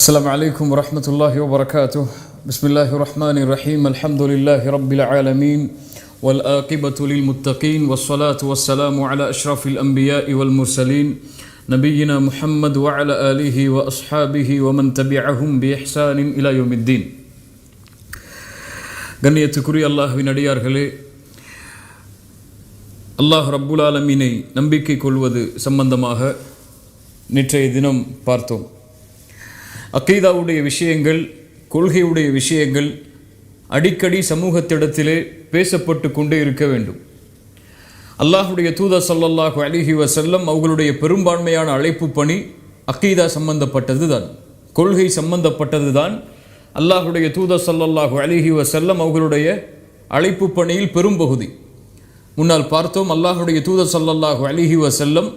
السلام عليكم ورحمة الله وبركاته. بسم الله الرحمن الرحيم. الحمد لله رب العالمين والآقبة للمتقين والصلاة والسلام على أشرف الأنبياء والمرسلين نبينا محمد وعلى آله وأصحابه ومن تبعهم بإحسان إلى يوم الدين. கண்ணியத்துக்குரிய அல்லாஹ்வின் அடியார்களே, அல்லாஹ் ரப்புல் ஆலமீனை நம்பிக்கை கொள்வது சம்பந்தமாக நேற்றைய தினம் பார்த்தோம். அக்கீதாவுடைய விஷயங்கள், கொள்கையுடைய விஷயங்கள் அடிக்கடி சமூகத்திடத்திலே பேசப்பட்டு கொண்டே இருக்க வேண்டும். அல்லாஹுடைய தூதர் ஸல்லல்லாஹு அலைஹி வஸல்லம் அவர்களுடைய பெரும்பான்மையான அழைப்பு பணி அக்கீதா சம்பந்தப்பட்டது தான், கொள்கை சம்பந்தப்பட்டது தான். அல்லாஹுடைய தூதர் ஸல்லல்லாஹு அலைஹி வஸல்லம் அவர்களுடைய அழைப்பு பணியில் பெரும்பகுதி முன்னால் பார்த்தோம். அல்லாஹுடைய தூதர் ஸல்லல்லாஹு அலைஹி வஸல்லம்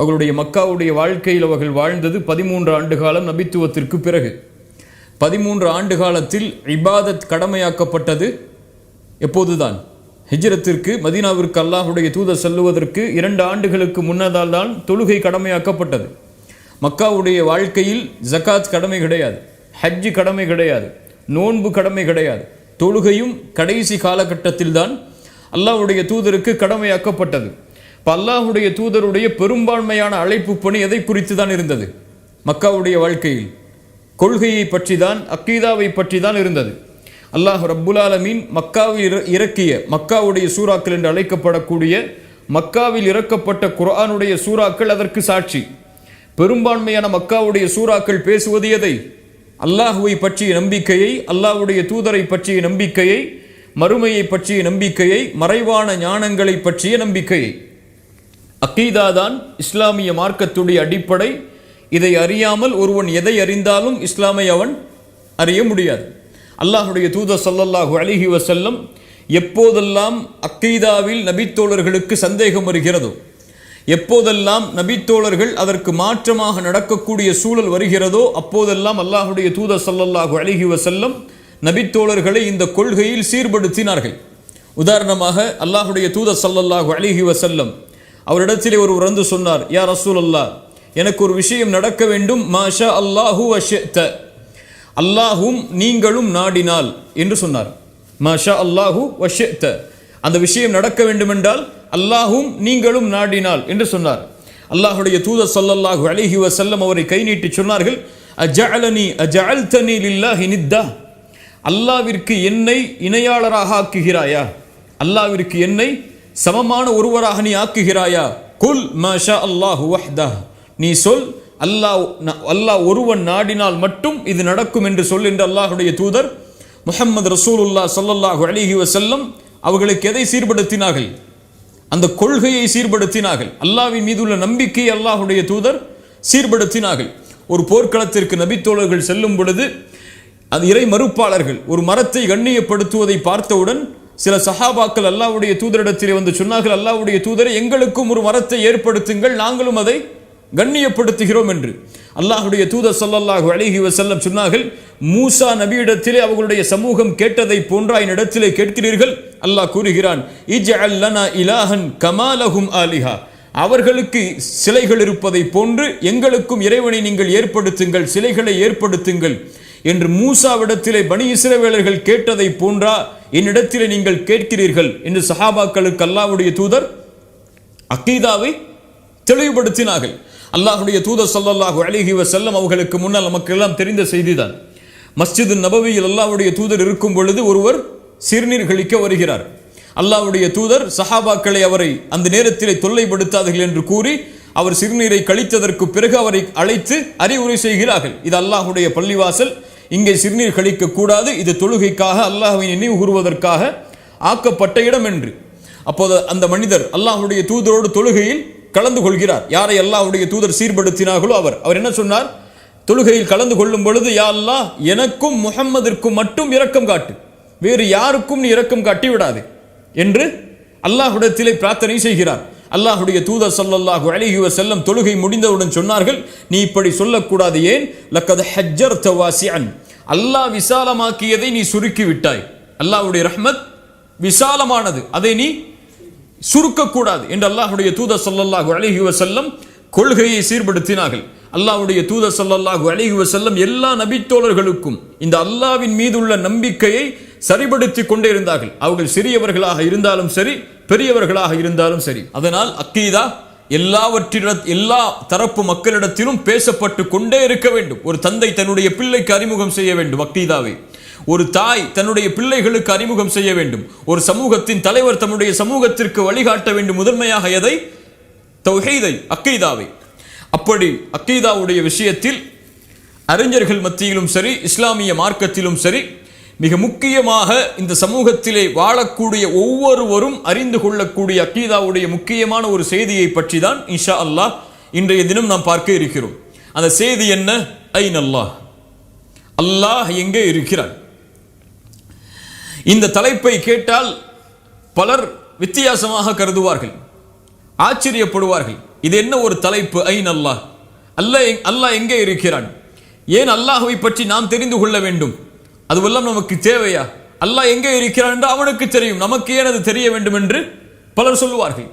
அவர்களுடைய மக்காவுடைய வாழ்க்கையில் அவர்கள் வாழ்ந்தது 13 ஆண்டு காலம். நபித்துவத்திற்கு பிறகு 13 ஆண்டு காலத்தில் இபாதத் கடமையாக்கப்பட்டது எப்போதுதான்? ஹிஜ்ரத்திற்கு மதீனாவிற்கு அல்லாஹுடைய தூதர் செல்லுவதற்கு 2 ஆண்டுகளுக்கு முன்னதால் தான் தொழுகை கடமையாக்கப்பட்டது. மக்காவுடைய வாழ்க்கையில் ஜகாத் கடமை கிடையாது, ஹஜ்ஜு கடமை கிடையாது, நோன்பு கடமை கிடையாது. தொழுகையும் கடைசி காலகட்டத்தில் தான் அல்லாஹுடைய தூதருக்கு கடமையாக்கப்பட்டது. இப்போ அல்லாஹுடைய தூதருடைய பெரும்பான்மையான அழைப்பு பணி எதை குறித்து தான் இருந்தது? மக்காவுடைய வாழ்க்கையில் கொள்கையை பற்றி தான், அக்கீதாவை பற்றி தான் இருந்தது. அல்லாஹ் ரப்புல் ஆலமீன் மக்காவில் இறக்கிய மக்காவுடைய சூறாக்கள் என்று அழைக்கப்படக்கூடிய மக்காவில் இறக்கப்பட்ட குர்ஆனுடைய சூறாக்கள் அதற்கு சாட்சி. பெரும்பான்மையான மக்காவுடைய சூறாக்கள் பேசுவது எதை? அல்லாஹுவை பற்றிய நம்பிக்கையை, அல்லாஹுடைய தூதரை பற்றிய நம்பிக்கையை, மறுமையை பற்றிய நம்பிக்கையை, மறைவான ஞானங்களை பற்றிய நம்பிக்கையை. அக்கீதா தான் இஸ்லாமிய மார்க்கத்துடைய அடிப்படை. இதை அறியாமல் ஒருவன் எதை அறிந்தாலும் இஸ்லாமை அவன் அறிய முடியாது. அல்லாஹுடைய தூதர் ஸல்லல்லாஹு அலைஹி வஸல்லம் எப்போதெல்லாம் அக்கீதாவில் நபித்தோழர்களுக்கு சந்தேகம் வருகிறதோ, எப்போதெல்லாம் நபித்தோழர்கள் அதற்கு மாற்றமாக நடக்கக்கூடிய சூழல் வருகிறதோ, அப்போதெல்லாம் அல்லாஹுடைய தூதர் ஸல்லல்லாஹு அலைஹி வஸல்லம் நபித்தோழர்களை இந்த கொள்கையில் சீர்படுத்தினார்கள். உதாரணமாக அல்லாஹுடைய தூதர் ஸல்லல்லாஹு அலைஹி வஸல்லம் அவரிடத்திலே ஒருவர் வந்து சொன்னார், யா ரசூலல்லாஹ், எனக்கு ஒரு விஷயம் நடக்க வேண்டும், மாஷா அல்லாஹு வஷிஅத, அல்லாஹும் நீங்களும் நாடினால் என்று சொன்னார். மாஷா அல்லாஹு வஷிஅத, அந்த விஷயம் நடக்க வேண்டும் என்றால் அல்லாஹும் நீங்களும் நாடினால் என்று சொன்னார். அல்லாஹுடைய தூதர் ஸல்லல்லாஹு அலைஹி வஸல்லம் அவரை கை நீட்டி சொன்னார்கள், அஜஅல்தனி லில்லாஹி நித்தா, அல்லாஹ்விற்கு என்னை இணையாளராக ஆக்குகிறாயா? அல்லாஹ்விற்கு என்னை சமமான ஒருவராக நீ ஆக்குகிறாயா? குல் மாஷா அல்லாஹு வஹ்தஹ், நீ சொல் அல்லாஹ் ஒருவன் நாடினால் மட்டும் இது நடக்கும் என்று சொல் என்று அல்லாஹுடைய தூதர் முஹம்மது ரசூலுல்லாஹ் ஸல்லல்லாஹு அலைஹி வஸல்லம் அவர்களுக்கு எதை சீர்படுத்தினார்கள்? அந்த கொள்கையை சீர்படுத்தினார்கள். அல்லாஹ்வின் மீது உள்ள நம்பிக்கையை அல்லாஹுடைய தூதர் சீர்படுத்தினார்கள். ஒரு போர்க்களத்திற்கு நபித்தோழர்கள் செல்லும் பொழுது அது இறை மறுப்பாளர்கள் ஒரு மரத்தை கண்ணியப்படுத்துவதை பார்த்தவுடன் சில சஹாபாக்கள் அல்லாஹ்வுடைய தூதரிடத்திலே வந்து சொன்னார்கள், அல்லாஹ்வுடைய தூதரை, எங்களுக்கும் ஒரு மரத்தை ஏற்படுத்துங்கள், நாங்களும் அதை கண்ணியப்படுத்துகிறோம் என்று. அல்லாஹ்வுடைய தூதர் ஸல்லல்லாஹு அலைஹி வஸல்லம் சொன்னார்கள், மூசா நபியிடத்திலே அவர்களுடைய சமூகம் கேட்டதை போன்றா என்னிடத்திலே கேட்கிறீர்கள்? அல்லாஹ் கூறுகிறான், இஜ்அல் லனா இலாஹன் கமா லஹும் ஆலிஹா, அவர்களுக்கு சிலைகள் இருப்பதை போன்று எங்களுக்கும் இறைவனை நீங்கள் ஏற்படுத்துங்கள், சிலைகளை ஏற்படுத்துங்கள் என்று மூசாவிடத்திலே பனி இஸ்ரவேலர்கள் கேட்டதை போன்றா என்னிடத்திலே நீங்கள் கேட்கிறீர்கள் என்று சஹாபாக்களுக்கு அல்லாஹ்வுடைய தூதர் அக்கீதாவை தெளிவுபடுத்தினார்கள். அல்லாஹ்வுடைய தூதர் ஸல்லல்லாஹு அலைஹி வஸல்லம் அவர்களுக்கு முன்னால் நமக்கு எல்லாம் தெரிந்த செய்திதான். மஸ்ஜிது நபவியில் அல்லாஹ்வுடைய தூதர் இருக்கும் பொழுது ஒருவர் சிறுநீர் கழிக்க வருகிறார். அல்லாஹ்வுடைய தூதர் சஹாபாக்களை அவரை அந்த நேரத்திலே தொல்லைப்படுத்தாதீர்கள் என்று கூறி அவர் சிறுநீரை கழித்ததற்கு பிறகு அவரை அழைத்து அறிவுரை செய்கிறார்கள். இது அல்லாஹுடைய பள்ளிவாசல், இங்கே சிறுநீர் கழிக்க கூடாது, இது தொழுகைக்காக அல்லாஹ்வை நினைவு கூறுவதற்காக ஆக்கப்பட்ட இடம் என்று. அப்போது அந்த மனிதர் அல்லாஹுடைய தூதரோடு தொழுகையில் கலந்து கொள்கிறார். யாரை அல்லாஹுடைய தூதர் சீர்படுத்தினார்களோ அவர் என்ன சொன்னார்? தொழுகையில் கலந்து கொள்ளும் பொழுது, யா அல்லாஹ், எனக்கும் முஹம்மதிற்கும் மட்டும் இரக்கம் காட்டு, வேறு யாருக்கும் நீ இரக்கம் காட்டி விடாது என்று அல்லாஹ்விடத்திலே பிரார்த்தனை செய்கிறார். அல்லாஹுடைய தூதர் ஸல்லல்லாஹு அலைஹி வஸல்லம் தொழுகை முடிந்தவுடன் சொன்னார்கள், நீ இப்படி சொல்லக்கூடாது. ஏன்? லக்கத் ஹஜ்ஜர்த வாசிஅன், அல்லாஹ் விசாலமாக்கியதை நீ சுருக்கி விட்டாய். அல்லாஹ்வுடைய ரஹ்மத் விசாலமானது, அதை நீ சுருக்கக்கூடாது என்று அல்லாஹுடைய தூதர் ஸல்லல்லாஹு அலைஹி வஸல்லம் கொள்கையை சீர்படுத்தினார்கள். அல்லாஹ்வுடைய தூதர் ஸல்லல்லாஹு அலைஹி வஸல்லம் எல்லா நபித்தோழர்களுக்கும் இந்த அல்லாஹ்வின் மீதுள்ள நம்பிக்கையை சரிபடுத்தி கொண்டே இருந்தார்கள். அவர்கள் சிறியவர்களாக இருந்தாலும் சரி, பெரியவர்களாக இருந்தாலும் சரி. அதனால் அக்கீதா எல்லா தரப்பு மக்களிடத்திலும் பேசப்பட்டு கொண்டே இருக்க வேண்டும். ஒரு தந்தை தன்னுடைய பிள்ளைக்கு அறிமுகம் செய்ய வேண்டும் அக்கீதாவை. ஒரு தாய் தன்னுடைய பிள்ளைகளுக்கு அறிமுகம் செய்ய வேண்டும். ஒரு சமூகத்தின் தலைவர் தன்னுடைய சமூகத்திற்கு வழிகாட்ட வேண்டும். முதன்மையாக எதை? தௌஹீதை, அக்கீதாவை. அப்படி அக்கீதாவுடைய விஷயத்தில் அறிஞர்கள் மத்தியிலும் சரி, இஸ்லாமிய மார்க்கத்திலும் சரி, மிக முக்கியமாக இந்த சமூகத்திலே வாழக்கூடிய ஒவ்வொருவரும் அறிந்து கொள்ளக்கூடிய அக்கீதாவுடைய முக்கியமான ஒரு செய்தியை பற்றி தான் இன்ஷா அல்லாஹ் இன்றைய தினம் நாம் பார்க்க இருக்கிறோம். அந்த செய்தி என்ன? ஐன் அல்லாஹ், அல்லாஹ் எங்கே இருக்கிறான்? இந்த தலைப்பை கேட்டால் பலர் வித்தியாசமாக கருதுவார்கள், ஆச்சரியப்படுவார்கள். இது என்ன ஒரு தலைப்பு? ஐன் அல்லாஹ், அல்லாஹ் எங்கே இருக்கிறான்? ஏன் அல்லாஹ்வை பற்றி நாம் தெரிந்து கொள்ள வேண்டும்? அதுவெல்லாம் நமக்கு தேவையா? அல்லாஹ் எங்கே இருக்கிறான் என்று அவனுக்கு தெரியும், நமக்கு ஏன் அது தெரிய வேண்டும் என்று பலர் சொல்லுவார்கள்.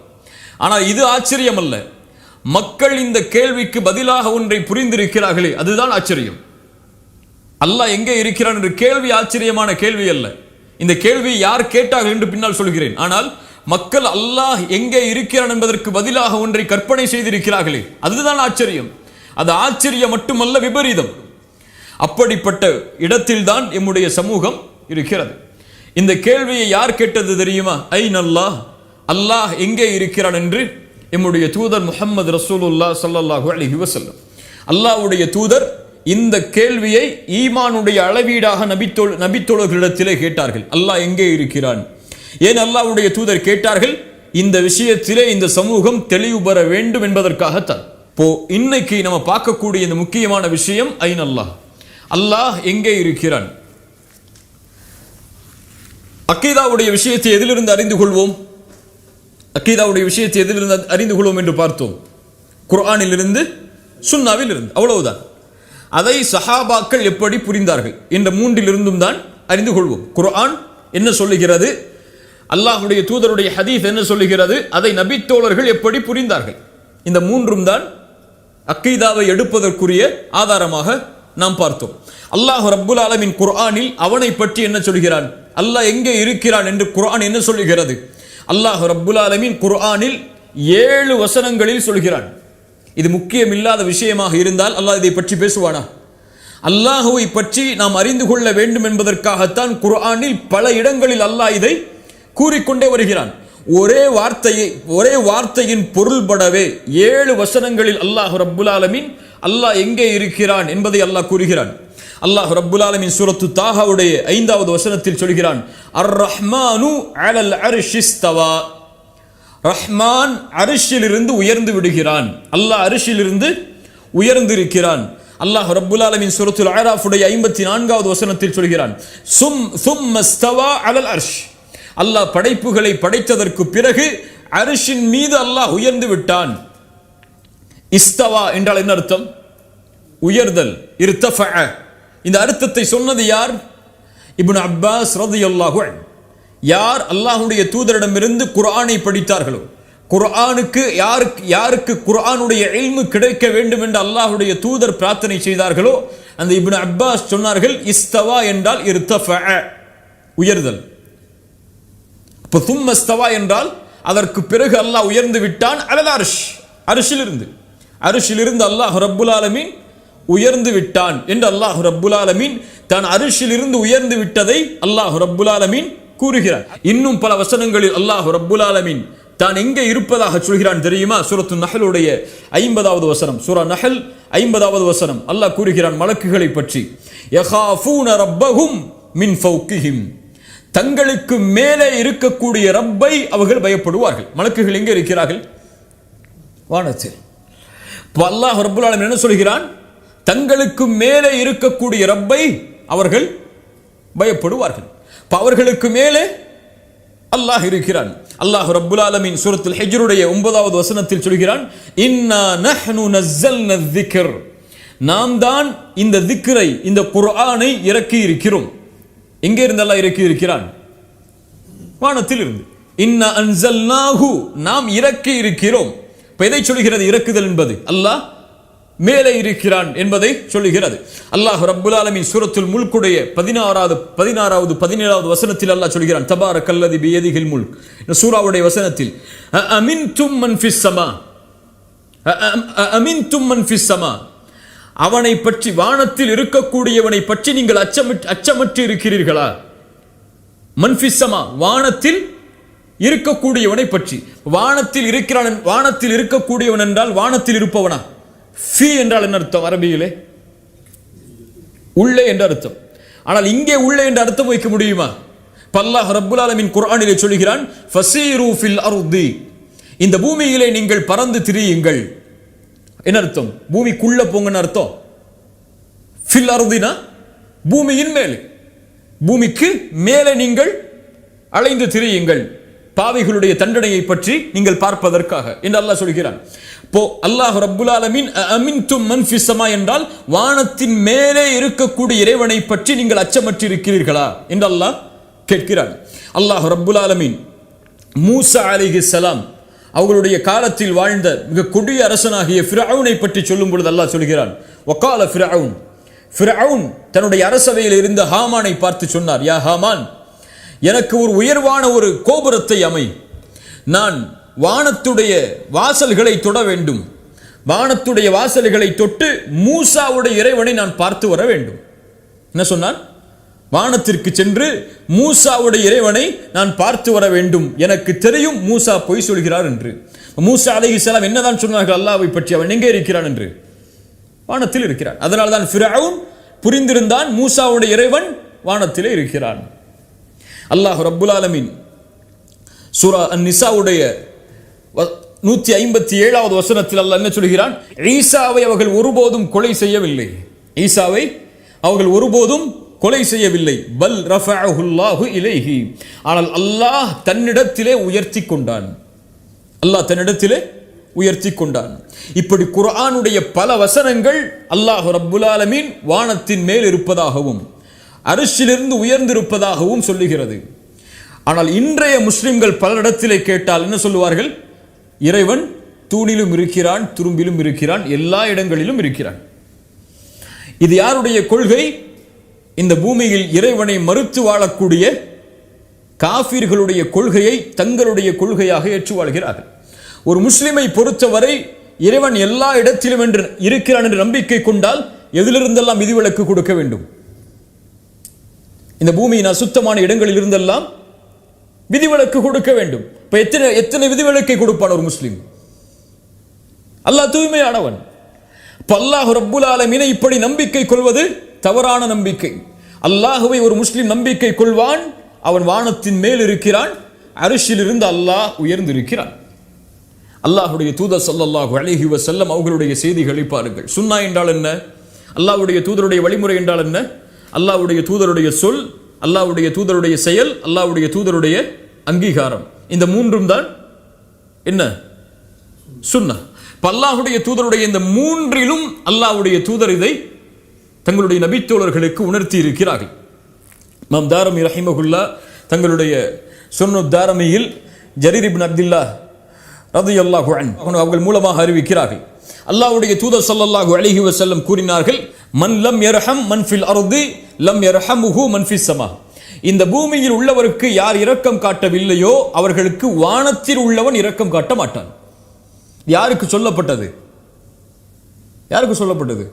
ஆனால் இது ஆச்சரியம் அல்ல. மக்கள் இந்த கேள்விக்கு பதிலாக ஒன்றை புரிந்திருக்கிறார்களே, அதுதான் ஆச்சரியம். அல்லாஹ் எங்கே இருக்கிறான் என்ற கேள்வி ஆச்சரியமான கேள்வி அல்ல. இந்த கேள்வி யார் கேட்டார்கள் என்று பின்னால் சொல்கிறேன். ஆனால் மக்கள் அல்லாஹ் எங்கே இருக்கிறான் என்பதற்கு பதிலாக ஒன்றை கற்பனை செய்திருக்கிறார்களே, அதுதான் ஆச்சரியம். அது ஆச்சரியம் மட்டுமல்ல, விபரீதம். அப்படிப்பட்ட இடத்தில் தான் எம்முடைய சமூகம் இருக்கிறது. இந்த கேள்வியை யார் கேட்டது தெரியுமா? ஐன் அல்லாஹ், அல்லாஹ் எங்கே இருக்கிறான் என்று எம்முடைய தூதர் முஹம்மது ரசூலுல்லாஹ் ஸல்லல்லாஹு அலைஹி வஸல்லம், அல்லாஹ்வுடைய தூதர் இந்த கேள்வியை ஈமானுடைய அளவீடாக நபித்தோழர்களிடத்திலே கேட்டார்கள். அல்லாஹ் எங்கே இருக்கிறான்? ஏன் அல்லாஹ்வுடைய தூதர் கேட்டார்கள்? இந்த விஷயத்திலே இந்த சமூகம் தெளிவு பெற வேண்டும் என்பதற்காகத்தான். இப்போ இன்னைக்கு நம்ம பார்க்கக்கூடிய இந்த முக்கியமான விஷயம் ஐன் அல்லாஹ், அல்லாஹ் எங்கே இருக்கிறான். அக்கீதாவுடைய விஷயத்தை எதிலிருந்து அறிந்து கொள்வோம்? அக்கீதாவுடைய விஷயத்தை எதிலிருந்து அறிந்து கொள்வோம் என்று பார்த்தோம். குர்ஆனில் இருந்து, சுன்னாவில் இருந்து, அவ்வளவுதான். அதை சஹாபாக்கள் எப்படி புரிந்தார்கள் என்ற மூன்றிலிருந்தும் தான் அறிந்து கொள்வோம். குர்ஆன் என்ன சொல்லுகிறது, அல்லாஹ்வுடைய தூதருடைய ஹதீஸ் என்ன சொல்லுகிறது, அதை நபித்தோழர்கள் எப்படி புரிந்தார்கள், இந்த மூன்றும் தான் அக்கீதாவை எடுப்பதற்குரிய ஆதாரமாக நாம் பார்த்தோம். அல்லாஹ் ரப்புல் ஆலமீன் குர்ஆனில் அவனை பற்றி என்ன சொல்கிறான், அல்லாஹ் எங்கே இருக்கிறான் என்று குர்ஆன் என்ன சொல்லுகிறது? அல்லாஹ் ரப்புல் ஆலமீன் குர்ஆனில் 7 வசனங்களில் சொல்கிறான். இது முக்கியம் இல்லாத விஷயமாக இருந்தால் அல்லாஹ் இதை பற்றி பேசுவானா? அல்லாஹுவை பற்றி நாம் அறிந்து கொள்ள வேண்டும் என்பதற்காகத்தான் குர்ஆனில் பல இடங்களில் அல்லாஹ் இதை கூறிக்கொண்டே வருகிறான். ஒரே வார்த்தையின் பொருள்படவே 7 வசனங்களில் அல்லாஹ் ரப்புல் ஆலமீன் அல்லாஹ் எங்கே இருக்கிறான் என்பதை அல்லாஹ் கூறுகிறான். அல்லாஹ் ரப்புல் ஆலமீன் சூரத்து தாஹாவுடைய 5வது வசனத்தில் சொல்கிறான், அர் ரஹ்மானு அலல் அர்ஷி இஸ்தவா. ரஹ்மான் அரிஷிலிருந்து உயர்ந்து விடுகிறான். அல்லாஹ் அரிஷிலிருந்து உயர்ந்திருக்கிறான். அல்லாஹ் ரப்புல் ஆலமீன் சூரத்துல் அராஃபுடைய 54வது வசனத்தில் சொல்கிறான், சும்ம இஸ்தவா அலல் அர்ஷ். அல்லாஹ் படைப்புகளை படைத்ததற்கு பிறகு அரிஷின் மீது அல்லாஹ் உயர்ந்து விட்டான். இஸ்தவா என்றால் என்ன அர்த்தம்? உயர்தல். இர்தஃபஅ. இந்த அர்த்தத்தை சொன்னது யார்? இப்னு அப்பாஸ் ரலியல்லாஹு அன்ஹு. யார் அல்லாஹ்வுடைய தூதரிடமிருந்து குர்ஆனை படித்தார்களோ, குர்ஆனுக்கு யாருக்கு குர்ஆனுடைய இல்மு கிடைக்க வேண்டும் என்று அல்லாஹ்வுடைய தூதர் பிரார்த்தனை செய்தார்களோ, அந்த இப்னு அப்பாஸ் சொன்னார்கள், இஸ்தவா என்றால் இர்தஃபஅ, உயர்தல். அப்ப சும்ம இஸ்தவா என்றால் அதற்கு பிறகு அல்லாஹ் உயர்ந்து விட்டான். அலல் அர்ஷ், அரிஷிலிருந்து அல்லாஹ் ரப்புல் ஆலமீன் உயர்ந்து விட்டான் என்று அல்லாஹ் ரப்புல் ஆலமீன் தான் அரிஷிலிருந்து உயர்ந்து விட்டதை அல்லாஹ் ரப்புல் ஆலமீன் கூறுகிறார். இன்னும் பல வசனங்களில் அல்லாஹ் ரப்புல் ஆலமீன் தான் எங்கே இருப்பதாக சொல்கிறான் தெரியுமா? சூரத்து நஹலுடைய 50வது வசனம், சூரா நஹல் 50வது வசனம், அல்லாஹ் கூறுகிறான் மலக்குகளை பற்றி, யகாஃபூன ரப்பஹும் மின் ஃபௌகிஹிம். தங்களுக்கு மேலே இருக்கக்கூடிய ரப்பை அவர்கள் பயப்படுவார்கள். மலக்குகள் எங்கே இருக்கிறார்கள்? வானத்தில். அல்லாஹ் ரப்புல் ஆலமீன் என்ன சொல்கிறான்? தங்களுக்கு மேலே இருக்கக்கூடிய ரப்பை அவர்கள் பயப்படுவார்கள். அவர்களுக்கு மேலே அல்லாஹ் இருக்கிறான். அல்லாஹ் ரப்புல் ஆலமீன் சூரத்துல் ஹிஜ்ருடைய 9வது வசனத்தில் சொல்கிறான், இன்னா நஹ்னு நஸ்ஸல்னா ذிக்ர். நாம் தான் இந்த திக்ரை, இந்த குர்ஆனை இறக்கி இருக்கிறோம். எங்கே இருந்து அல்லாஹ் இறக்கி இருக்கிறான்? வானத்தில் இருந்து. இன்னா அன்ஸல்னாஹு, நாம் இறக்கி இருக்கிறோம். இப்ப எதை சொல்கிறது இறக்குதல் என்பது? அல்லாஹ் மேலே இருக்கிறான் என்பதை சொல்லுகிறது. அல்லாஹ் ரப்புல் ஆலமீன் சூரத்துல் முல்குடைய 16வது 17வது வசனத்தில் அல்லாஹ் சொல்கிறான், தபாரக்கல்லதி பியதிஹில் முல்க். இந்த சூராவுடைய வசனத்தில் அமின்தும் மன் ஃபிஸ் ஸமா, அமின்தும் மன் ஃபிஸ் ஸமா, அவனை பற்றி, வானத்தில் இருக்கக்கூடியவனை பற்றி நீங்கள் அச்சமற்று இருக்கிறீர்களா? மன் ஃபிஸ் ஸமா, வானத்தில் இருக்கக்கூடியவனை பற்றி. வானத்தில் இருக்கிறான், வானத்தில் இருக்கக்கூடியவன் என்றால் வானத்தில் இருப்பவனா? ஃபி என்றால் என்ன அர்த்தம் அரபியிலே? உள்ளே என்ற அர்த்தம். ஆனால் இங்கே உள்ளே என்ற அர்த்தம் வைக்க முடியுமா? அல்லாஹ் ரப்புல் ஆலமீன் குர்ஆனிலே சொல்கிறான், ஃபஸீரு ஃபில் அர்தி, இந்த பூமியிலே நீங்கள் பறந்து திரியுங்கள். என்ன அர்த்தம்? பூமிக்குள்ள போங்கன்னு அர்த்தம். ஃபில் அர்தினா பூமியின் மேலே, பூமிக்கு மேலே நீங்கள் அலைந்து திரியுங்கள், பாவிகளுடைய தண்டனையை பற்றி நீங்கள் பார்ப்பதற்காக என்று அல்லாஹ் சொல்கிறான். இப்போ அல்லாஹ் ரப்புல் ஆலமீன் அமின்தும் மன் ஃபிஸ் ஸமா என்றால் வானத்தின் மேலே இருக்கக்கூடிய இறைவனை பற்றி நீங்கள் அச்சமற்று இருக்கிறீர்களா என்று அல்லாஹ் கேட்கிறான். அல்லாஹ் ரப்புல் ஆலமீன் மூசா அலைஹிஸ்ஸலாம் அவர்களுடைய காலத்தில் வாழ்ந்த மிக கொடிய அரசனாகிய ஃபிரௌனை பற்றி சொல்லும் பொழுது அல்லாஹ் சொல்கிறான், வகால ஃபிரௌன், ஃபிரௌன் தன்னுடைய அரசவையில் இருந்த ஹாமானை பார்த்து சொன்னார், யா ஹாமான், எனக்கு ஒரு உயர்வான ஒரு கோபுரத்தை அமை, நான் வானத்துடைய வாசல்களை தொட வேண்டும், வானத்துடைய வாசல்களை தொட்டு மூசாவுடைய இறைவனை நான் பார்த்து வர வேண்டும். என்ன சொன்னான்? வானத்திற்கு சென்று மூசாவுடைய இறைவனை நான் பார்த்து வர வேண்டும், எனக்கு தெரியும் மூசா பொய் சொல்கிறார் என்று. மூசா அலைஹிஸ்ஸலாம் என்னதான் சொன்னார்கள் அல்லாஹ்வை பற்றி? அவன் எங்கே இருக்கிறான் என்று? வானத்தில் இருக்கிறான். அதனால தான் ஃபிரௌன் புரிந்திருந்தான் மூசாவுடைய இறைவன் வானத்திலே இருக்கிறான். அல்லாஹ் ரப்புல் ஆலமீன் சூரா அன்-நிசாவுடைய 157வது வசனத்தில் அல்லாஹ் என்ன சொல்கிறான்? ஈசாவை அவர்கள் ஒருபோதும் கொலை செய்யவில்லை, ஈசாவை அவர்கள் ஒருபோதும் கொலை செய்யவில்லை. பல் ரஃபஅஹுல்லாஹு இலைஹி, ஆனால் அல்லாஹ் தன்னிடத்திலே உயர்த்தி கொண்டான், அல்லாஹ் தன்னிடத்திலே உயர்த்தி கொண்டான். இப்படி குர்ஆனுடைய பல வசனங்கள் அல்லாஹ் ரப்புல் ஆலமீன் வானத்தின் மேல் இருப்பதாகவும் அரிசிலிருந்து உயர்ந்திருப்பதாகவும் சொல்லுகிறது. ஆனால் இன்றைய முஸ்லிம்கள் பலரிடத்திலே கேட்டால் என்ன சொல்லுவார்கள்? இறைவன் தூணிலும் இருக்கிறான், துரும்பிலும் இருக்கிறான், எல்லா இடங்களிலும் இருக்கிறான். இது யாருடைய கொள்கை? இந்த பூமியில் இறைவனை மறுத்து வாழக்கூடிய காஃபிர்களுடைய கொள்கையை தங்களுடைய கொள்கையாக ஏற்று வாழ்கிறார்கள். ஒரு முஸ்லிமை பொறுத்தவரை இறைவன் எல்லா இடத்திலும் என்று இருக்கிறான் என்று நம்பிக்கை கொண்டால் எதிலிருந்தெல்லாம் விதிவிலக்கு கொடுக்க வேண்டும்? இந்த பூமியின் அசுத்தமான இடங்களில் இருந்தெல்லாம் விதிவிலக்கு கொடுக்க வேண்டும். இப்ப எத்தனை விதிவிலக்கை கொடுப்பான் ஒரு முஸ்லிம்? அல்லாஹ் தூய்மையானவன். அல்லாஹ் ரப்புல் ஆலமீனை இப்படி நம்பிக்கை கொள்வது தவறான நம்பிக்கை. அல்லாஹுவை ஒரு முஸ்லிம் நம்பிக்கை கொள்வான், அவன் வானத்தின் மேல் இருக்கிறான், அரிசில் இருந்து அல்லாஹ் உயர்ந்திருக்கிறான். அல்லாஹுடைய தூதர் ஸல்லல்லாஹு அலைஹி வஸல்லம் அவர்களுடைய செய்திகளை பாருங்கள். சுன்னா என்றால் என்ன? அல்லாஹ்வுடைய தூதருடைய வழிமுறை என்றால் என்ன? அல்லாஹ்வுடைய தூதருடைய சொல், அல்லாஹ்வுடைய தூதருடைய செயல், அல்லாஹ்வுடைய தூதருடைய அங்கீகாரம், இந்த மூன்றும் தான் என்ன? சுன்னா. அல்லாஹ்வுடைய தூதருடைய இந்த மூன்றிலும் அல்லாஹ்வுடைய தூதர் இதை தங்களுடைய நபித்தோழர்களுக்கு உணர்த்தி இருக்கிறார்கள். இமாம் தாரமி ரஹிமஹுல்லாஹ் தங்களுடைய சுன்னு தாரமியில் ஜரீர் இப்னு அப்துல்லாஹ் ரலியல்லாஹு அன்ஹு அவர்கள் மூலமாக அறிவிக்கிறார்கள், அல்லாஹ்வுடைய தூதர் ஸல்லல்லாஹு அலைஹி வஸல்லம் கூறினார்கள், மன் லம் யர்ஹம் மன் ஃபில் அர்தி லம் யர்ஹமுஹு மன் ஃபிஸ் ஸமா. இந்த பூமியில் உள்ளவருக்கு யார் இரக்கம் காட்டவில்லையோ அவர்களுக்கு வானத்தில் உள்ளவன் இரக்கம் காட்ட மாட்டான். யாருக்கு சொல்லப்பட்டது? யாருக்கு சொல்லப்பட்டது?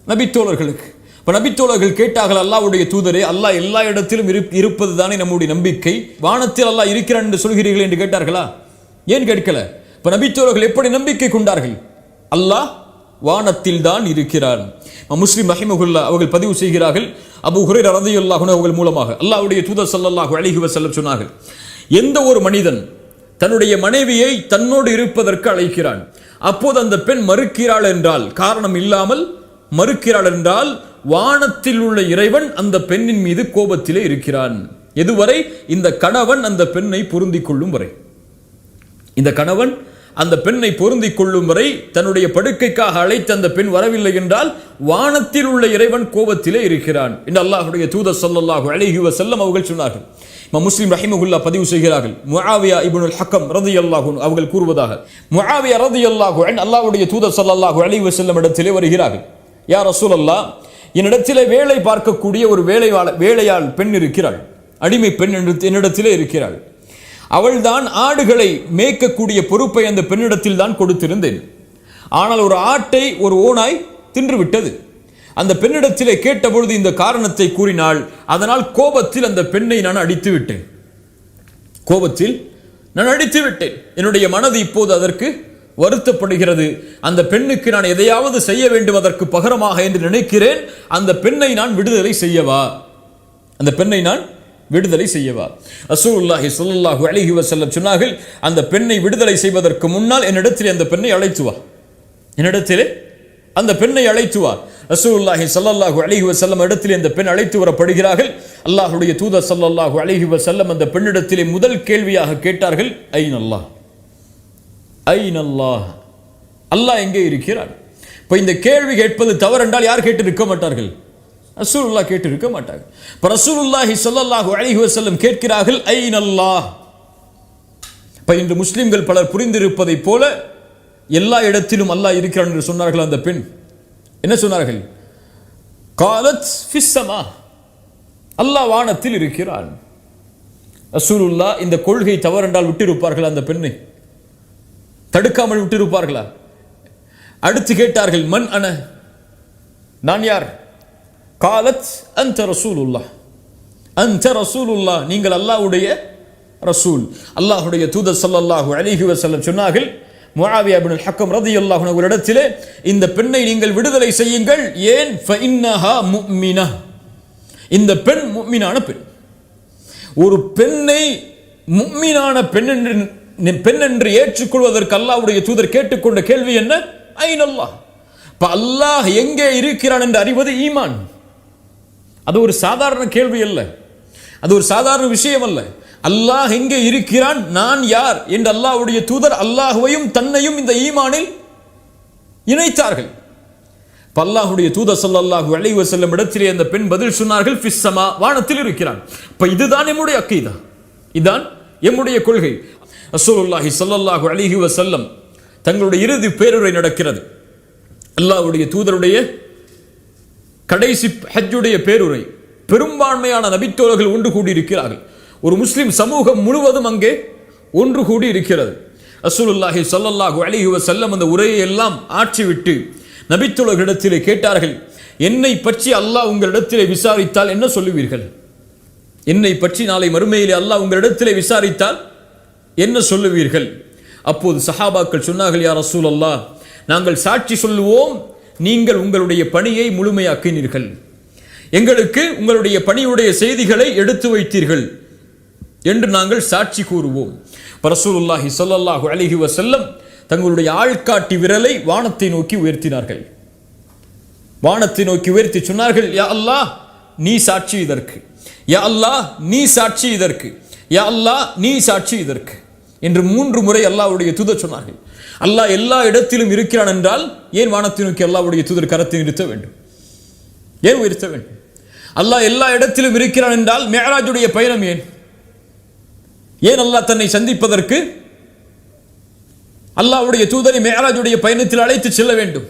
நபித்தோழர்களுக்கு. இப்ப நபித்தோழர்கள் கேட்டார்கள், அல்லாஹ்வுடைய தூதரே, அல்லாஹ் எல்லா இடத்திலும் இருப்பது தானே நம்முடைய நம்பிக்கை, வானத்தில் அல்லாஹ் இருக்கிறான் என்று சொல்கிறீர்கள் என்று கேட்டார்களா? ஏன் கேட்கல? இப்ப நபித்தோழர்கள் எப்படி நம்பிக்கை கொண்டார்கள்? அல்லாஹ் வானத்தில் தான் இருக்கிறான். முஸ்லிம் ரஹிமஹுல்லாஹ் அவர்கள் பதிவு செய்கிறார்கள், அபூ ஹுரைரா ரலியல்லாஹு அன்ஹு அவர்கள் மூலமாக அல்லாஹ்வுடைய தூதர் ஸல்லல்லாஹு அலைஹி வஸல்லம் சொன்னார்கள், எந்த ஒரு மனிதன் தன்னுடைய மனைவியை தன்னோடு இருப்பதற்கு அழைக்கிறான், அப்போது அந்த பெண் மறுக்கிறாள் என்றால், காரணம் இல்லாமல் மறுக்கிறாள் என்றால், வானத்தில் உள்ள இறைவன் அந்த பெண்ணின் மீது கோபத்திலே இருக்கிறான். எதுவரை? இந்த கணவன் அந்த பெண்ணை பொருந்திக் கொள்ளும் வரை. இந்த கணவன் அந்த பெண்ணை பொருந்திக் கொள்ளும் வரை தன்னுடைய படுக்கைக்காக அழைத்த அந்த பெண் வரவில்லை என்றால் வானத்தில் உள்ள இறைவன் கோபத்திலே இருக்கிறான் என்று அல்லாஹ்வுடைய தூதர் ஸல்லல்லாஹு அலைஹி வஸல்லம் அவர்கள் சொன்னார்கள். முஸ்லிம் ரஹிமஹுல்லாஹ் பதிவு செய்கிறார்கள். முஆவியா இப்னுல் ஹக்கம் ரலியல்லாஹு அன்ஹு அவர்கள் கூறுவதாக, முஆவியா ரலியல்லாஹு அன்ஹு அல்லாஹ்வுடைய தூதர் ஸல்லல்லாஹு அலைஹி வஸல்லம் இடத்திலே வருகிறார்கள். யா ரசூலல்லாஹ், என்னிடத்திலே வேலை பார்க்கக்கூடிய ஒரு வேலையாள் பெண் இருக்கிறாள், அடிமை பெண் என்னிடத்திலே இருக்கிறாள். அவள்தான் ஆடுகளை மேய்க்கக்கூடிய பொறுப்பை அந்த பெண்ணிடத்தில் தான் கொடுத்திருந்தேன். ஆனால் ஒரு ஆட்டை ஒரு ஓநாய் தின்றுவிட்டது. அந்த பெண்ணிடத்திலே கேட்டபொழுது இந்த காரணத்தை கூறினாள். அதனால் கோபத்தில் அந்த பெண்ணை நான் அடித்து விட்டேன். என்னுடைய மனது இப்போது அதற்கு வருத்தப்படுகிறது. அந்த பெண்ணுக்கு நான் எதையாவது செய்ய வேண்டும் அதற்கு பகரமாக என்று நினைக்கிறேன். அந்த பெண்ணை நான் விடுதலை செய்யவா? ரசூலுல்லாஹி ஸல்லல்லாஹு அலைஹி வஸல்லம் சொன்னார்கள், அந்த பெண்ணை விடுதலை செய்வதற்கு முன்னால் என்னிடத்திலே அந்த பெண்ணை அழைத்து வா. ரசூலுல்லாஹி ஸல்லல்லாஹு அலைஹி வஸல்லம் இடத்திலே அந்த பெண் அழைத்து வரப்படுகிறார்கள். அல்லாஹ்வுடைய தூதர் ஸல்லல்லாஹு அலைஹி வஸல்லம் அந்த பெண்ணிடத்திலே முதல் கேள்வியாக கேட்டார்கள், ஐனல்லாஹ், அல்லாஹ் எங்கே இருக்கிறான்? இப்போ இந்த கேள்வி கேட்பது தவறென்றால் யார் கேட்டு இருக்க மாட்டார்கள்? ரசூலுல்லாஹ் கேட்டு இருக்க மாட்டார்கள். இப்போ ரசூலுல்லாஹி ஸல்லல்லாஹு அலைஹி வஸல்லம் கேட்கிறார்கள், ஐனல்லாஹ். இப்போ இன்று முஸ்லிம்கள் பலர் புரிந்திருப்பதை போல எல்லா இடத்திலும் அல்லாஹ் இருக்கிறான் என்று சொன்னார்கள். அந்த பெண் என்ன சொன்னார்கள்? காலத் ஃபிஸ் ஸமா, அல்லாஹ் வானத்தில் இருக்கிறான். ரசூலுல்லாஹ் இந்த கொள்கை தவறென்றால் விட்டிருப்பார்கள்? அந்த பெண்ணை தடுக்காமல் விட்டிருப்பார்களா? அடுத்து கேட்டார்கள், மன் அன, நான் யார்? காலத் அன்த ரசூலுல்லாஹ், நீங்கள் அல்லாஹ்வுடைய ரசூல். அல்லாஹ்வுடைய தூதர் ஸல்லல்லாஹு அலைஹி வஸல்லம் சொன்னார்கள், முஆவியா இப்னுல் ஹக்கம் ரலியல்லாஹு அன்ஹு இடத்திலே, இந்த பெண்ணை நீங்கள் விடுதலை செய்யுங்கள். ஏன்? ஃபஇன்னஹா முஃமினா, இந்த பெண் முஃமினான பெண். ஒரு பெண்ணை முஃமினான பெண் என்று ஏற்றுக்கொள்வதற்கு அல்லாஹ்வுடைய தூதர் கேட்டுக்கொண்ட கேள்வி என்ன? ஐனல்லாஹ். அல்லாஹ் எங்கே இருக்கிறான் என்று அறிவது ஈமான். அது ஒரு சாதாரண கேள்வி அல்ல, அது ஒரு சாதாரண விஷயம் அல்ல. அல்லாஹ் எங்கே இருக்கிறான், நான் யார் என்று அல்லாஹ்வுடைய தூதர் அல்லாஹ்வையும் தன்னையும் இந்த ஈமானில் இணைத்தார்கள். அல்லாஹ்வுடைய தூதர் ஸல்லல்லாஹு அலைஹி வஸல்லம் இடத்திலே அந்த பெண் பதில் சொன்னார்கள், ஃபிஸ் ஸமா, வானத்தில் இருக்கிறான். இப்ப இதுதான் நம்முடைய அக்கீதா, இதுதான் நம்முடைய கொள்கை. ரசூலுல்லாஹி ஸல்லல்லாஹு அலைஹி வஸல்லம் தங்களுடைய இறுதி பேருரை நடக்கிறது. அல்லாஹ்வுடைய தூதருடைய கடைசி ஹஜ்ஜுடைய பேருரை. பெரும்பான்மையான நபித்தோழர்கள் ஒன்று கூடி இருக்கிறார்கள். ஒரு முஸ்லிம் சமூகம் முழுவதும் அங்கே ஒன்று கூடி இருக்கிறது. ரசூலுல்லாஹி ஸல்லல்லாஹு அலைஹி வஸல்லம் அந்த உரையை எல்லாம் ஆற்றிவிட்டு நபித்தோழர்களிடத்திலே கேட்டார்கள், என்னை பற்றி அல்லாஹ் உங்களிடத்திலே விசாரித்தால் என்ன சொல்லுவீர்கள்? என்னை பற்றி நாளை மறுமையிலே அல்லாஹ் உங்களிடத்திலே விசாரித்தால் என்ன சொல்லுவீர்கள்? அப்போது சஹாபாக்கள் சொன்னார்கள், யா ரசூலல்லாஹ், நாங்கள் சாட்சி சொல்லுவோம், நீங்கள் உங்களுடைய பணியை முழுமையாக்கினீர்கள், எங்களுக்கு உங்களுடைய பணியுடைய செய்திகளை எடுத்து வைத்தீர்கள் என்று நாங்கள் சாட்சி கூறுவோம். ரசூலுல்லாஹி ஸல்லல்லாஹு அலைஹி வஸல்லம் தங்களுடைய ஆள்காட்டி விரலை வானத்தை நோக்கி உயர்த்தினார்கள். வானத்தை நோக்கி உயர்த்தி சொன்னார்கள், யா அல்லாஹ் நீ சாட்சி இதற்கு, யா அல்லாஹ் நீ சாட்சி இதற்கு, யா அல்லாஹ் நீ சாட்சி இதற்கு என்று 3 முறை அல்லாஹ்வுடைய தூதர் சொன்னார்கள். அல்லாஹ் எல்லா இடத்திலும் இருக்கிறான் என்றால் ஏன் வானத்தை நோக்கி அல்லாஹ்வுடைய தூதர் கரத்தை நிறுத்த வேண்டும்? ஏன் உயர்த்த வேண்டும்? அல்லாஹ் எல்லா இடத்திலும் இருக்கிறான் என்றால் மிஅராஜுடைய பயணம் ஏன் அல்லாஹ் தன்னை சந்திப்பதற்கு அல்லாஹ்வுடைய தூதரை மிஅராஜுடைய பயணத்தில் அழைத்து செல்ல வேண்டும்?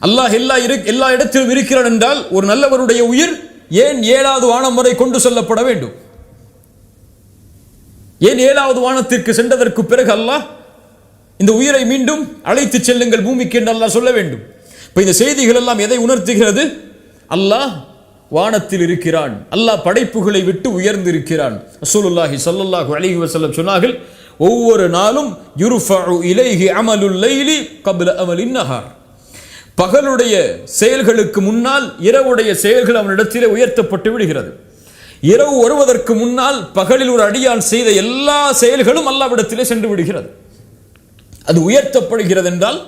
அல்லாஹ் எல்லா இடத்திலும் இருக்கிறான் என்றால் ஒரு நல்லவருடைய உயிர் ஏன் 7வது வானம் வரை கொண்டு செல்லப்பட வேண்டும்? ஏன் 7வது வானத்திற்கு சென்றதற்கு பிறகு அல்லாஹ் இந்த உயிரை மீண்டும் அழைத்து செல்லுங்கள் பூமிக்கு என்று அல்லாஹ் சொல்ல வேண்டும்? இப்ப இந்த செய்திகள் எல்லாம் எதை உணர்த்துகிறது? அல்லாஹ் வானத்தில் இருக்கிறான், அல்லாஹ் படைப்புகளை விட்டு உயர்ந்திருக்கிறான். ரசூலுல்லாஹி ஸல்லல்லாஹு அலைஹி வஸல்லம் சொன்னார்கள், ஒவ்வொரு நாளும் யுர்ஃபஉ இலைஹி அமலுல் லைலி கப்ல அமலின் நஹார், பகலுடைய செயல்களுக்கு முன்னால் இரவுடைய செயல்கள் அவனிடத்திலே உயர்த்தப்பட்டு விடுகிறது. இரவு வருவதற்கு முன்னால் பகலில் ஒரு அடியான் செய்த எல்லா செயல்களும் அல்லாஹ்விடத்திலே சென்று விடுகிறது. அது உயர்த்தப்படுகிறது என்றால்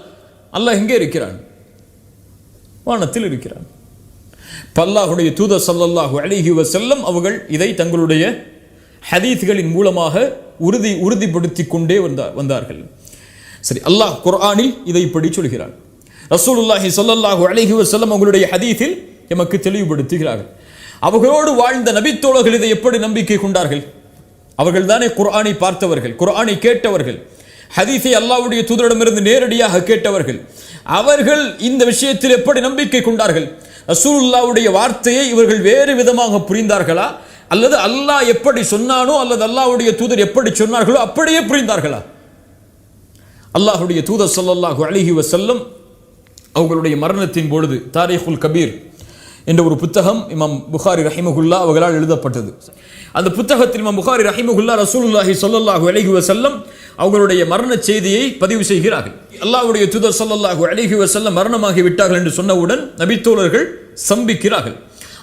அல்லாஹ் எங்கே இருக்கிறான்? வானத்தில் இருக்கிறான். அல்லாஹ்வுடைய தூதர் ஸல்லல்லாஹு அலைஹி வஸல்லம் அவர்கள் இதை தங்களுடைய ஹதீஸ்களின் மூலமாக உறுதிப்படுத்திக் கொண்டே வந்தார்கள். சரி, அல்லாஹ் குர்ஆனில் இதை இப்படி சொல்கிறான். ரசூலுல்லாஹி ஸல்லல்லாஹு அலைஹி வஸல்லம் அவர்களுடைய ஹதீஸில் எமக்கு தெளிவுபடுத்துகிறார்கள். அவர்களோடு வாழ்ந்த நபித்தோழர்கள் இதை எப்படி நம்பிக்கை கொண்டார்கள்? அவர்கள் தானே குர்ஆனை பார்த்தவர்கள், குர்ஆனை கேட்டவர்கள், ஹதீஸை அல்லாஹ்வுடைய தூதரிடமிருந்து நேரடியாக கேட்டவர்கள். அவர்கள் இந்த விஷயத்தில் எப்படி நம்பிக்கை கொண்டார்கள்? ரசூலுல்லாஹ்வுடைய வார்த்தையை இவர்கள் வேறு விதமாக புரிந்தார்களா, அல்லது அல்லாஹ் எப்படி சொன்னானோ அல்லது அல்லாஹ்வுடைய தூதர் எப்படி சொன்னார்களோ அப்படியே புரிந்தார்களா? அல்லாஹ்வுடைய தூதர் ஸல்லல்லாஹு அலைஹி வஸல்லம் அவர்களுடைய மரணத்தின் பொழுது தாரீகுல் கபீர் என்ற ஒரு புத்தகம் இமாம் புகாரி ரஹிமஹுல்லா அவர்களால் எழுதப்பட்டது. அந்த புத்தகத்தில் இமாம் புகாரி ரஹிமஹுல்லா ரசூலுல்லாஹி ஸல்லல்லாஹு அலைஹி வஸல்லம் அவர்களுடைய மரண செய்தியை பதிவு செய்கிறார்கள். அல்லாஹ்வுடைய தூதர் ஸல்லல்லாஹு அலைஹி வஸல்லம் மரணமாகி விட்டார்கள் என்று சொன்னவுடன் நபித்தோழர்கள் சம்பிக்கிறார்கள்.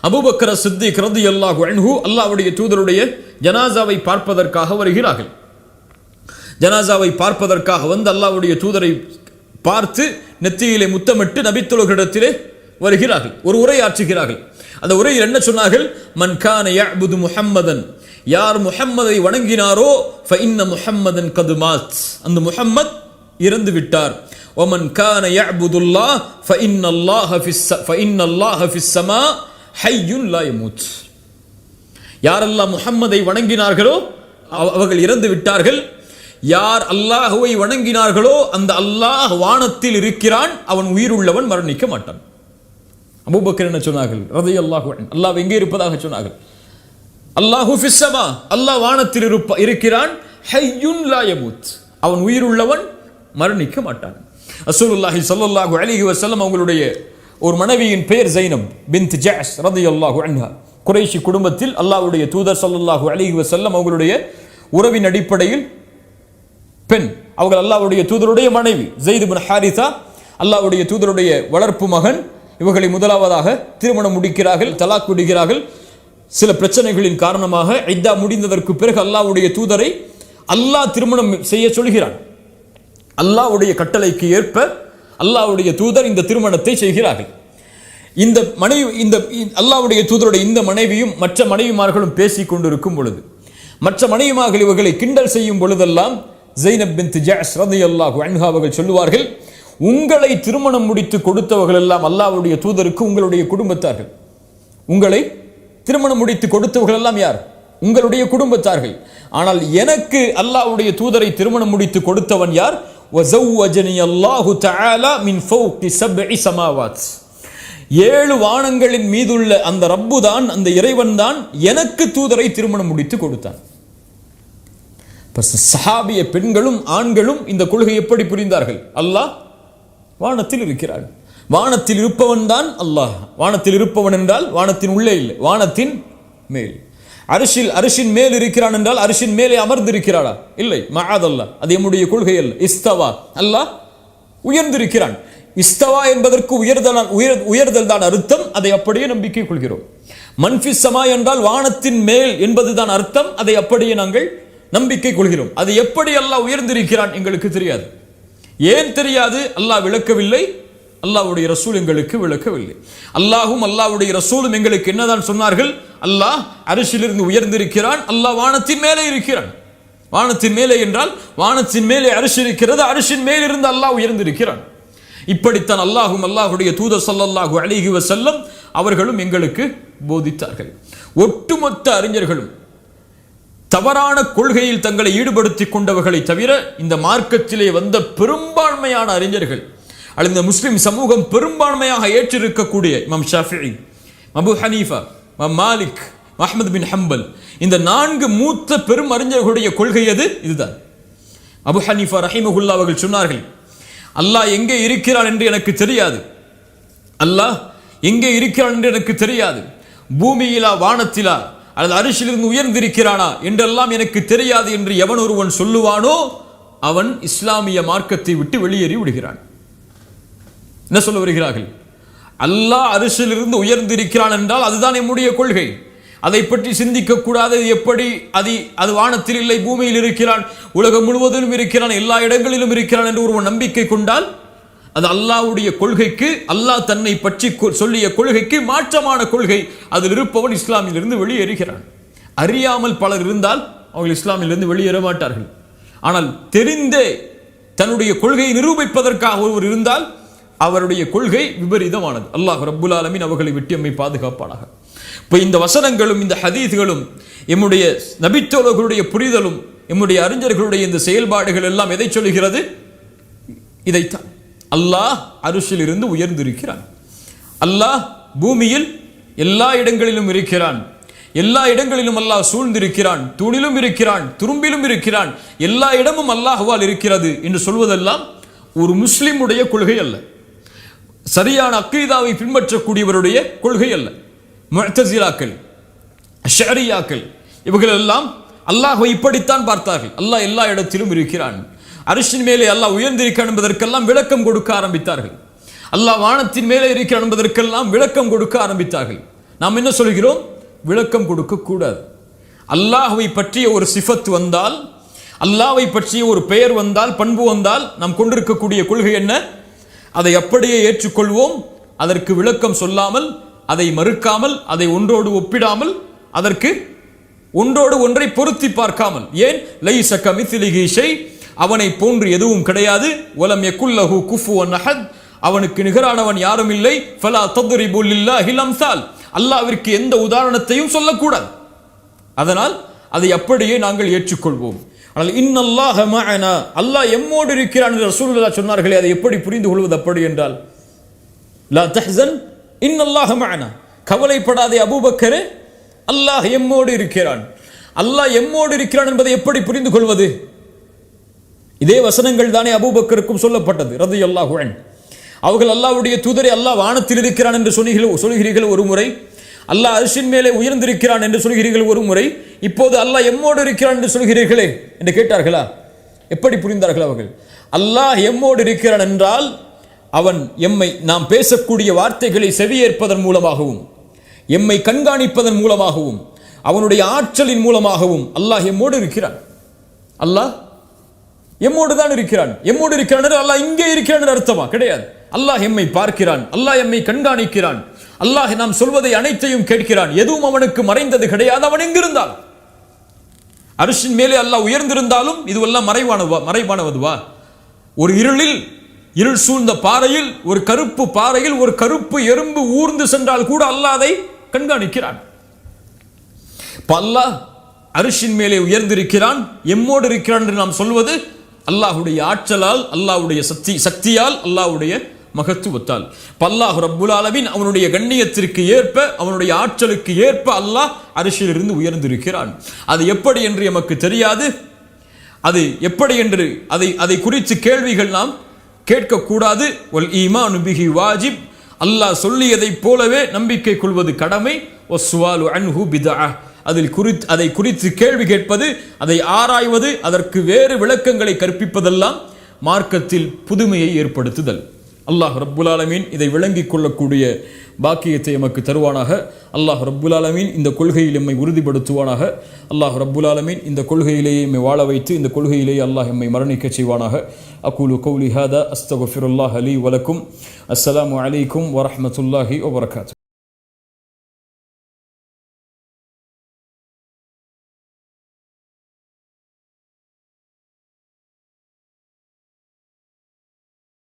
அபூபக்கர் சித்திக் ரலியல்லாஹு அன்ஹு அல்லாஹ்வுடைய தூதருடைய ஜனாசாவை பார்ப்பதற்காக வருகிறார்கள். ஜனாசாவை பார்ப்பதற்காக வந்து அல்லாஹ்வுடைய தூதரை பார்த்து நெத்தியிலே முத்தமிட்டு நபித்தோழர்களிடத்திலே வருகிறார்கள். ஒரு உரை ஆற்றுகிறார்கள். அந்த உரையில் என்ன சொன்னார்கள்? மன் கான யஅ்புது முஹம்மதன், யார் முஹம்மதை வணங்கினாரோ ஃபஇன்ன முஹம்மதன் கத் மாத், அந்த முஹம்மத் இறந்து விட்டார். வமன் கான யஅ்புதுல்லாஹ் ஃபஇன்னல்லாஹ ஃபிஸ் ஸமா ஹய்யுன் லா யமூத், யாரெல்லாம் முஹம்மதை வணங்கினார்களோ அவர்கள் இறந்து விட்டார்கள். யார் அல்லாஹ்வை வணங்கினார்களோ அந்த அல்லாஹ் வானத்தில் இருக்கிறான், அவன் உயிருள்ளவன், மரணிக்க மாட்டான். அபூபக்கர் என்ன சொன்னார்கள் ரலியல்லாஹு அன்ஹு? அல்லாஹ் எங்கே இருப்பதாக சொன்னார்கள்? அல்லாஹு ஃபிஸ் ஸமா, அல்லாஹ் வானத்தில் இருக்கிறான். ஹய்யுன் லா யமூத், அவன் உயிருள்ளவன், மரணிக்க மாட்டான். ரசூலுல்லாஹி ஸல்லல்லாஹு அலைஹி வஸல்லம் அவங்களுடைய ஒரு மனைவியின் பெயர் ஜைனப் பின்த் ஜஅஷ் ரலியல்லாஹு அன்ஹா. குறைஷி குடும்பத்தில் அல்லாஹ்வுடைய தூதர் ஸல்லல்லாஹு அலைஹி வஸல்லம் அவங்களுடைய உறவின் அடிப்படையில் பெண். அவர்கள் அல்லாஹ்வுடைய தூதருடைய மனைவி. ஸைத் இப்னு ஹாரிஸா அல்லாஹ்வுடைய தூதருடைய வளர்ப்பு மகன். இவர்களை முதலாவதாக திருமணம் முடிக்கிறார்கள், தலாக் விடுகிறார்கள். சில பிரச்சனைகளின் காரணமாக இத்தா முடிந்ததற்கு பிறகு அல்லாஹ்வுடைய தூதரை அல்லாஹ் திருமணம் செய்ய சொல்கிறான். அல்லாஹ்வுடைய கட்டளைக்கு ஏற்ப அல்லாஹ்வுடைய தூதர் இந்த திருமணத்தை செய்கிறார்கள். இந்த மனைவி, இந்த அல்லாஹ்வுடைய தூதருடைய இந்த மனைவியும் மற்ற மனைவிமார்களும் பேசிக் கொண்டிருக்கும் பொழுது, மற்ற மனைவிமார்கள் இவர்களை கிண்டல் செய்யும் பொழுதெல்லாம் ஸைனப் பின்த் ஜஅஷ் ரலியல்லாஹு அன்ஹா அவர்கள் சொல்லுவார்கள், உங்களை திருமணம் முடித்து கொடுத்தவர்கள் எல்லாம் அல்லாஹ்வுடைய தூதருக்கு உங்களுடைய குடும்பத்தார்கள். உங்களை திருமணம் முடித்து கொடுத்தவர்கள் எல்லாம் யார்? உங்களுடைய குடும்பத்தார்கள். ஆனால் எனக்கு அல்லாஹ்வுடைய தூதரை திருமணம் முடித்து கொடுத்தவன் யார்? வஸவ்வஜனி அல்லாஹு தஆலா மின் ஃபௌகி சப்இ ஸமாவாத், 7 வானங்களின் மீதுள்ள அந்த ரப்பு தான், அந்த இறைவன் தான் எனக்கு தூதரை திருமணம் முடித்து கொடுத்தான். சஹாபிய பெண்களும் ஆண்களும் இந்த கொள்கை எப்படி புரிந்தார்கள்? அல்லாஹ் வானத்தில் இருக்கிறான், வானத்தில் இருப்பவன் தான் அல்லாஹ். வானத்தில் இருப்பவன் என்றால் வானத்தின் உள்ளே இல்லை, வானத்தின் மேல். அரிசின் மேல் இருக்கிறான் என்றால் அரிசின் மேலே அமர்ந்து இருக்கிறாரா? இல்லை, மஆதல்லாஹ், அது நம்முடைய கொள்கை அல்ல. இஸ்தவா, அல்லாஹ் உயர்ந்திருக்கிறான். இஸ்தவா என்பதற்கு உயர்தல் தான் அர்த்தம். அதை அப்படியே நம்பிக்கை கொள்கிறோம். மன்ஃபிஸ் ஸமா என்றால் வானத்தின் மேல் என்பதுதான் அர்த்தம். அதை அப்படியே நாங்கள் நம்பிக்கை கொள்கிறோம். அது எப்படி அல்லாஹ் உயர்ந்திருக்கிறான் எங்களுக்கு தெரியாது. ஏன் தெரியாது? அல்லாஹ் விளக்கவில்லை, அல்லாஹ்வுடைய ரசூல் எங்களுக்கு விளக்கவில்லை. அல்லாஹும் அல்லாஹ்வுடைய ரசூலும் எங்களுக்கு என்னதான் சொன்னார்கள்? அல்லாஹ் அரிசிலிருந்து உயர்ந்திருக்கிறான், அல்லாஹ் வானத்தின் மேலே இருக்கிறான். வானத்தின் மேலே என்றால் வானத்தின் மேலே அரிசி இருக்கிறது, அரிசின் மேலிருந்து அல்லாஹ் உயர்ந்திருக்கிறான். இப்படித்தான் அல்லாஹும் அல்லாஹ்வுடைய தூதர் ஸல்லல்லாஹு அலைஹி வஸல்லம் அவர்களும் எங்களுக்கு போதித்தார்கள். ஒட்டுமொத்த அறிஞர்களும் தவறான கொள்கையில் தங்களை ஈடுபடுத்திக் கொண்டவர்களை தவிர இந்த மார்க்கத்திலே வந்த பெரும்பான்மையான அறிஞர்கள் அல்லது இந்த முஸ்லிம் சமூகம் பெரும்பான்மையாக ஏற்றிருக்கக்கூடிய இமாம் ஷாஃபிஈ, அபூ ஹனீஃபா, மாலிக், அஹ்மத் பின் ஹம்பல், இந்த 4 மூத்த பெரும் அறிஞர்களுடைய கொள்கை இதுதான். அபூ ஹனீஃபா ரஹிமஹுல்லாஹ் அவர்கள் சொன்னார்கள், அல்லாஹ் எங்கே இருக்கிறான் என்று எனக்கு தெரியாது, அல்லாஹ் எங்கே இருக்கிறான் என்று எனக்கு தெரியாது, பூமியிலா வானத்திலா அல்லது அரிசிலிருந்து உயர்ந்திருக்கிறானா என்றெல்லாம் எனக்கு தெரியாது என்று எவன் ஒருவன் சொல்லுவானோ அவன் இஸ்லாமிய மார்க்கத்தை விட்டு வெளியேறி விடுகிறான். என்ன சொல்ல வருகிறார்கள்? அல்லாஹ் அரிசிலிருந்து உயர்ந்திருக்கிறான் என்றால் அதுதான் நம்முடைய கொள்கை. அதை பற்றி சிந்திக்க கூடாது. எப்படி அது வானத்தில் இல்லை, பூமியில் இருக்கிறான், உலகம் முழுவதிலும் இருக்கிறான், எல்லா இடங்களிலும் இருக்கிறான் என்று ஒருவன் நம்பிக்கை கொண்டால் அது அல்லாஹ்வுடைய கொள்கைக்கு, அல்லாஹ் தன்னை பற்றி சொல்லிய கொள்கைக்கு மாற்றமான கொள்கை. அதில் இருப்பவன் இஸ்லாமிலிருந்து வெளியேறுகிறான். அறியாமல் பலர் இருந்தால் அவர்கள் இஸ்லாமிலிருந்து வெளியேற மாட்டார்கள். ஆனால் தெரிந்தே தன்னுடைய கொள்கையை நிரூபிப்பதற்காக ஒருவர் இருந்தால் அவருடைய கொள்கை விபரீதமானது. அல்லாஹ் ரப்புல் ஆலமீன் அவர்களை விட்டு எம்மை பாதுகாப்பானாக. இப்போ இந்த வசனங்களும் இந்த ஹதீஸ்களும் எம்முடைய நபித்தோழர்களுடைய புரிதலும் எம்முடைய அறிஞர்களுடைய இந்த செயல்பாடுகள் எல்லாம் எதை சொல்லுகிறது? இதைத்தான். அல்லாஹ் அருஷில் இருந்து உயர்ந்திருக்கிறான். அல்லாஹ் பூமியில் எல்லா இடங்களிலும் இருக்கிறான். எல்லா இடங்களிலும் அல்லாஹ் சூழ்ந்திருக்கிறான். தூணிலும் இருக்கிறான், துரும்பிலும் இருக்கிறான். எல்லா இடமும் அல்லாஹ்வால் இருக்கிறது என்று சொல்வதெல்லாம் ஒரு முஸ்லிமுடைய கொள்கை அல்ல. சரியான அக்கீதாவை பின்பற்றக்கூடியவருடைய கொள்கை அல்ல. முஅ்தஸிலாக்கள், அஷ்அரியாக்கள் இவர்கள் எல்லாம் அல்லாஹ்வை இப்படித்தான் பார்த்தார்கள். அல்லாஹ் எல்லா இடத்திலும் இருக்கிறான், அரிசின் மேலே அல்லாஹ் உயர்ந்திருக்கிறான் என்பதற்கெல்லாம் விளக்கம் கொடுக்க ஆரம்பித்தார்கள். அல்லாஹ் வானத்தின் மேலே இருக்கிறான் என்பதற்கெல்லாம் விளக்கம் கொடுக்க ஆரம்பித்தார்கள். நாம் என்ன சொல்கிறோம்? விளக்கம் கொடுக்க கூடாது. அல்லாஹ்வை பற்றிய ஒரு சிஃபத் வந்தால், அல்லாஹ்வை பற்றிய ஒரு பெயர் வந்தால், பண்பு வந்தால், நாம் கொண்டிருக்கக்கூடிய கொள்கை என்ன? அதை அப்படியே ஏற்றுக்கொள்வோம். அதற்கு விளக்கம் சொல்லாமல், அதை மறுக்காமல், அதை ஒன்றோடு ஒப்பிடாமல், அதற்கு ஒன்றோடு ஒன்றை பொருத்தி பார்க்காமல். ஏன்? லைஸ கமித்லிஹி ஷை, அவனை போன்று எதுவும் கிடையாது. வலம் யகுல் லஹு குஃபுவன் அஹத், அவனுக்கு நிகரானவன் யாரும் இல்லை. ஃபலா தத்ரிபு லில்லாஹில் அம்சால், அல்லாஹ்விற்கு எந்த உதாரணத்தையும் சொல்லக்கூடாது. அதனால் அதை அப்படியே நாங்கள் ஏற்றுக்கொள்வோம். ஆனால் இன்னல்லாஹ மஅனா, அல்லாஹ் எம்மோடு இருக்கிறான் என்று ரசூலுல்லாஹ் சொன்னார்களே, அதை எப்படி புரிந்து கொள்வது? அப்படி என்றால் லா தஹ்சன் இன்னல்லாஹ மஅனா, கவலைப்படாதே அபூபக்கரே, அல்லாஹ் எம்மோடு இருக்கிறான். அல்லாஹ் எம்மோடு இருக்கிறான் என்பதை எப்படி புரிந்து கொள்வது? இதே வசனங்கள் தானே அபூபக்கருக்கும் சொல்லப்பட்டது ரலியல்லாஹு அன்ஹு. அவர்கள் அல்லாஹ்வுடைய தூதரை, அல்லாஹ் வானத்தில் இருக்கிறான் என்று சொல்கிறீர்கள் ஒரு முறை, அல்லாஹ் அர்ஷின் மேலே உயர்ந்திருக்கிறான் என்று சொல்கிறீர்கள் ஒரு முறை, இப்போது அல்லாஹ் எம்மோடு இருக்கிறான் என்று சொல்கிறீர்களே என்று கேட்டார்களா? எப்படி புரிந்தார்கள் அவர்கள்? அல்லாஹ் எம்மோடு இருக்கிறான் என்றால் அவன் எம்மை, நாம் பேசக்கூடிய வார்த்தைகளை செவியேற்பதன் மூலமாகவும், எம்மை கண்காணிப்பதன் மூலமாகவும், அவனுடைய ஆற்றலின் மூலமாகவும் அல்லாஹ் எம்மோடு இருக்கிறான். அல்லாஹ் எம்மோடு தான் இருக்கிறான். எம்மோடு இருக்கிறான் அல்லாஹ் இங்கே இருக்கிறான் அர்த்தமா? கிடையாது. அல்லாஹ் எம்மை பார்க்கிறான், அல்லாஹ் எம்மை கண்காணிக்கிறான், அல்லாஹ் நாம் சொல்வதை அனைத்தையும் கேட்கிறான். எதுவும் அவனுக்கு மறைந்தது கிடையாது. அவன் எங்கிருந்தால், அரிசின் மேலே அல்லாஹ் உயர்ந்திருந்தாலும் இதுவெல்லாம் மறைவானவதுவா? ஒரு இருள் சூழ்ந்த பாறையில், ஒரு கருப்பு பாறையில் ஒரு கருப்பு எறும்பு ஊர்ந்து சென்றால் கூட அல்லாஹ் அதை கண்காணிக்கிறான். அல்லாஹ் அரிசின் மேலே உயர்ந்திருக்கிறான், எம்மோடு இருக்கிறான் என்று நாம் சொல்வது அல்லாஹ்வுடைய ஆற்றலால், அல்லாஹ்வுடைய சக்தியால், அல்லாஹ்வுடைய மகத்துவத்தால். அல்லாஹ் ரப்புல் ஆலமீன் அவனுடைய கண்ணியத்திற்கு ஏற்ப, அவனுடைய ஆற்றலுக்கு ஏற்ப அல்லாஹ் அரிசியில் இருந்து உயர்ந்திருக்கிறான். அது எப்படி என்று எமக்கு தெரியாது. அது எப்படி என்று அதை குறித்து கேள்விகள் நாம் கேட்கக்கூடாது. வல் ஈமானு பிஹி வாஜிப், அல்லாஹ் சொல்லியதைப் போலவே நம்பிக்கை கொள்வது கடமை. வஸ்ஸுவாலு அன்ஹு பித்அ, அதை குறித்து கேள்வி கேட்பது, அதை ஆராய்வது, அதற்கு வேறு விளக்கங்களை கற்பிப்பதெல்லாம் மார்க்கத்தில் புதுமையை ஏற்படுத்துதல். அல்லாஹ் ரப்புல் ஆலமீன் இதை விளங்கிக் கொள்ளக்கூடிய பாக்கியத்தை எமக்கு தருவானாக. அல்லாஹ் ரப்புல் ஆலமீன் இந்த கொள்கையில் எம்மை உறுதிப்படுத்துவானாக. அல்லாஹ் ரப்புல் ஆலமீன் இந்த கொள்கையிலேயே எம்மை வாழ வைத்து, இந்த கொள்கையிலேயே அல்லாஹ் எம்மை மரணிக்க செய்வானாக. அகூலு கௌலி ஹாதா அஸ்தக்ஃபிருல்லாஹ் லீ வலக்கும். அஸ்ஸலாமு அலைக்கும் வரஹ்மத்துல்லாஹி வபரகாத்துஹு.